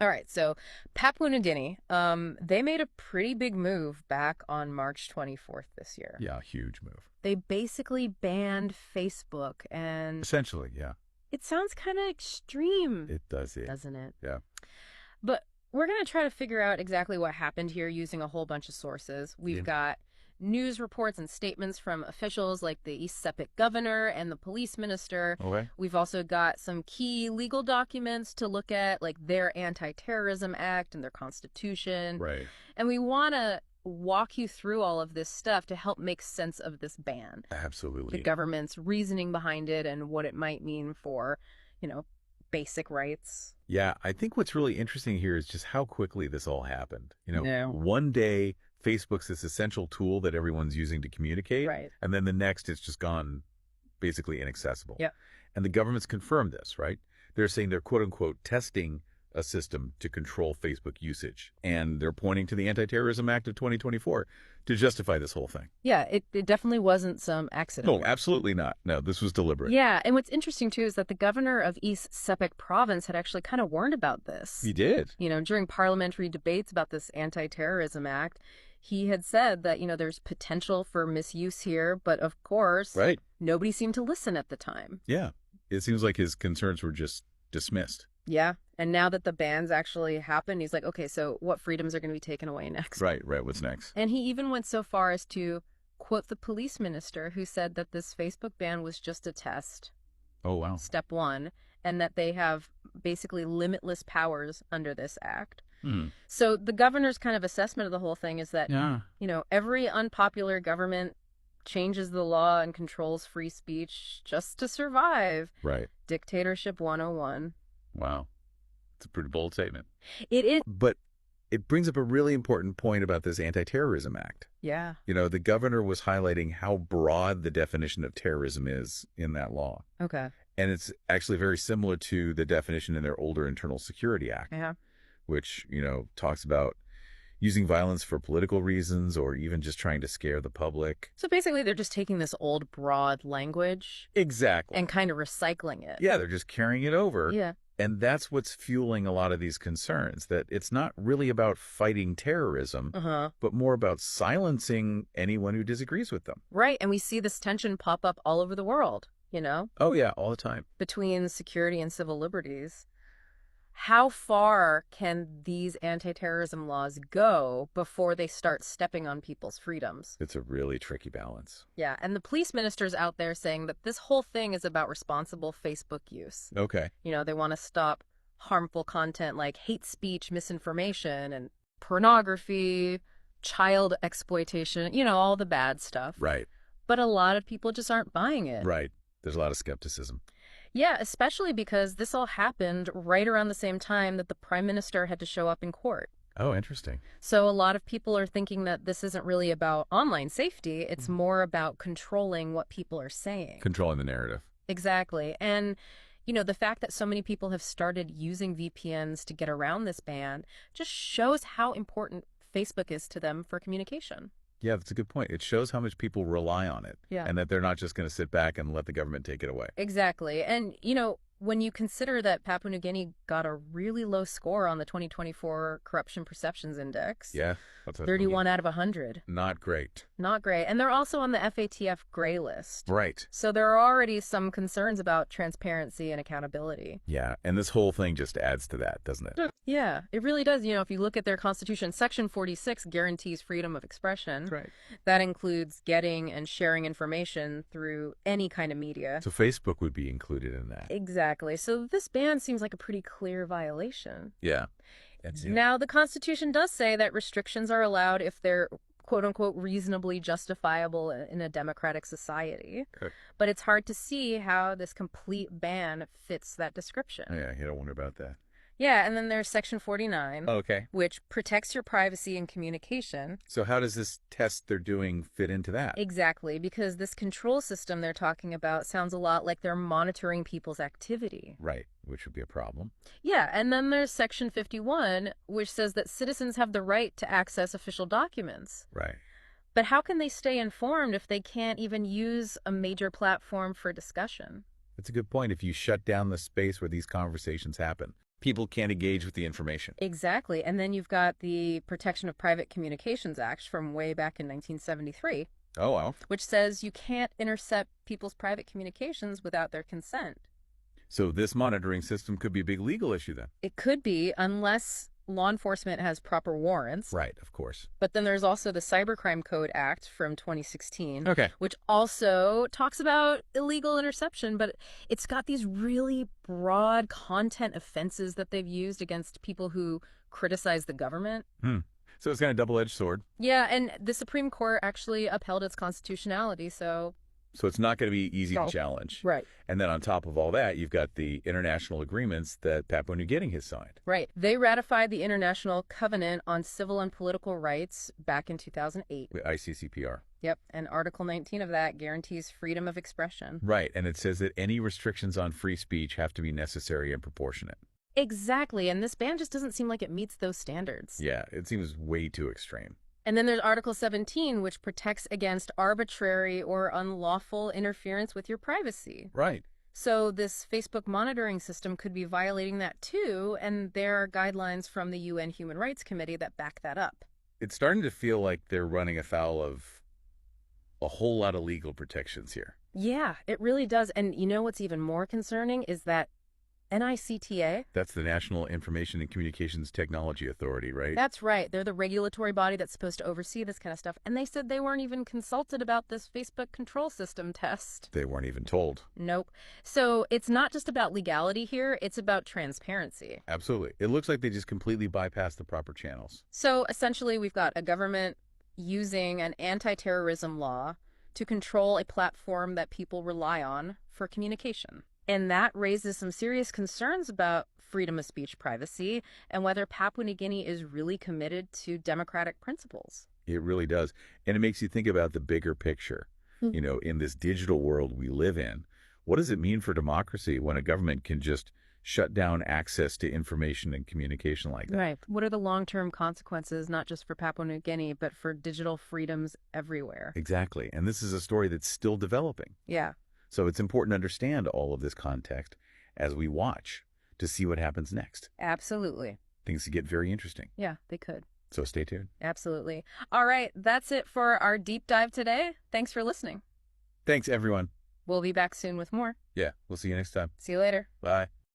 All right, so Papua New Guinea, they made a pretty big move back on March 24th this year. Yeah, huge move. They basically banned Facebook, and Essentially, yeah. it sounds kind of extreme, It does it. doesn't it? Yeah. But we're going to try to figure out exactly what happened here using a whole bunch of sources. We've Yeah. got news reports and statements from officials like the East Sepik governor and the police minister. Okay. We've also got some key legal documents to look at, like their Anti-Terrorism Act and their constitution. Right. And we want to walk you through all of this stuff to help make sense of this ban, the Absolutely. government's reasoning behind it, and what it might mean for, you know, basic rights. Yeah, I think what's really interesting here is just how quickly this all happened. Yeah. One day Facebook's this essential tool that everyone's using to communicate, Right. and then the next it's just gone basically inaccessible. Yeah. And the government's confirmed this, right? They're saying they're quote unquote testing a system to control Facebook usage, and they're pointing to the Anti-Terrorism Act of 2024 to justify this whole thing. Yeah, it definitely wasn't some accident. No, absolutely not. No, this was deliberate. Yeah, and what's interesting too is that the governor of East Sepik province had actually kind of warned about this. He did. During parliamentary debates about this Anti-Terrorism Act, he had said that, there's potential for misuse here, but of course, Right. nobody seemed to listen at the time. Yeah. It seems like his concerns were just dismissed. Yeah, and now that the bans actually happened, he's like, okay, so what freedoms are going to be taken away next? Right. What's next? And he even went so far as to quote the police minister who said that this Facebook ban was just a test, Oh, wow. step one, and that they have basically limitless powers under this act. Hmm. So the governor's kind of assessment of the whole thing is that, Yeah. every unpopular government changes the law and controls free speech just to survive. Right. Dictatorship 101. Wow. It's a pretty bold statement. It is. But it brings up a really important point about this Anti-Terrorism Act. Yeah. The governor was highlighting how broad the definition of terrorism is in that law. Okay. And it's actually very similar to the definition in their older Internal Security Act, Yeah. which, talks about using violence for political reasons or even just trying to scare the public. So basically, they're just taking this old, broad language Exactly. and kind of recycling it. Yeah, they're just carrying it over. Yeah. And that's what's fueling a lot of these concerns, that it's not really about fighting terrorism, Uh-huh. but more about silencing anyone who disagrees with them. Right. And we see this tension pop up all over the world, Oh, yeah, all the time. between security and civil liberties. How far can these anti-terrorism laws go before they start stepping on people's freedoms? It's a really tricky balance. Yeah. And the police minister's out there saying that this whole thing is about responsible Facebook use. Okay. They want to stop harmful content like hate speech, misinformation, and pornography, child exploitation, all the bad stuff. Right. But a lot of people just aren't buying it. Right. There's a lot of skepticism. Yeah, especially because this all happened right around the same time that the prime minister had to show up in court. Oh, interesting. So a lot of people are thinking that this isn't really about online safety. It's more about controlling what people are saying. Controlling the narrative. Exactly. And, the fact that so many people have started using VPNs to get around this ban just shows how important Facebook is to them for communication. Yeah, that's a good point. It shows how much people rely on it. Yeah. And that they're not just going to sit back and let the government take it away. Exactly. And, when you consider that Papua New Guinea got a really low score on the 2024 Corruption Perceptions Index. Yeah. What's that 31 out of 100. Not great. Not great. And they're also on the FATF gray list. Right. So there are already some concerns about transparency and accountability. Yeah. And this whole thing just adds to that, doesn't it? Yeah, it really does. If you look at their constitution, Section 46 guarantees freedom of expression. Right. That includes getting and sharing information through any kind of media. So Facebook would be included in that. Exactly. So this ban seems like a pretty clear violation. Yeah. That's it. Now, the Constitution does say that restrictions are allowed if they're quote unquote reasonably justifiable in a democratic society. Okay. But it's hard to see how this complete ban fits that description. Yeah, you don't wonder about that. Yeah, and then there's Section 49, Okay. which protects your privacy and communication. So how does this test they're doing fit into that? Exactly, because this control system they're talking about sounds a lot like they're monitoring people's activity. Right, which would be a problem. Yeah, and then there's Section 51, which says that citizens have the right to access official documents. Right. But how can they stay informed if they can't even use a major platform for discussion? That's a good point. If you shut down the space where these conversations happen, People can't engage with the information. Exactly. And then you've got the Protection of Private Communications Act from way back in 1973, Oh, wow. which says you can't intercept people's private communications without their consent. So this monitoring system could be a big legal issue then. It could be, unless law enforcement has proper warrants. Right, of course. But then there's also the Cybercrime Code Act from 2016, Okay. which also talks about illegal interception, but it's got these really broad content offenses that they've used against people who criticize the government. So it's kind of a double-edged sword. Yeah, and the Supreme Court actually upheld its constitutionality, so... So it's not going to be easy No. to challenge. Right. And then on top of all that, you've got the international agreements that Papua New Guinea has signed. Right. They ratified the International Covenant on Civil and Political Rights back in 2008. The ICCPR. Yep, and Article 19 of that guarantees freedom of expression. Right, and it says that any restrictions on free speech have to be necessary and proportionate. Exactly, and this ban just doesn't seem like it meets those standards. Yeah, it seems way too extreme. And then there's Article 17, which protects against arbitrary or unlawful interference with your privacy. Right. So this Facebook monitoring system could be violating that too, and there are guidelines from the UN Human Rights Committee that back that up. It's starting to feel like they're running afoul of a whole lot of legal protections here. Yeah, it really does. And you know what's even more concerning is that NICTA, That's the National Information and Communications Technology Authority, right? that's right. They're the regulatory body that's supposed to oversee this kind of stuff. And they said they weren't even consulted about this Facebook control system test. They weren't even told. Nope. So it's not just about legality here, it's about transparency. Absolutely. It looks like they just completely bypassed the proper channels. So essentially, we've got a government using an anti-terrorism law to control a platform that people rely on for communication. And that raises some serious concerns about freedom of speech privacy and whether Papua New Guinea is really committed to democratic principles. It really does. And it makes you think about the bigger picture. You know, in this digital world we live in, what does it mean for democracy when a government can just shut down access to information and communication like that? Right. What are the long-term consequences, not just for Papua New Guinea, but for digital freedoms everywhere? Exactly. And this is a story that's still developing. Yeah. So it's important to understand all of this context as we watch to see what happens next. Absolutely. Things get very interesting. Yeah, they could. So stay tuned. Absolutely. All right, that's it for our deep dive today. Thanks for listening. Thanks, everyone. We'll be back soon with more. Yeah, we'll see you next time. See you later. Bye.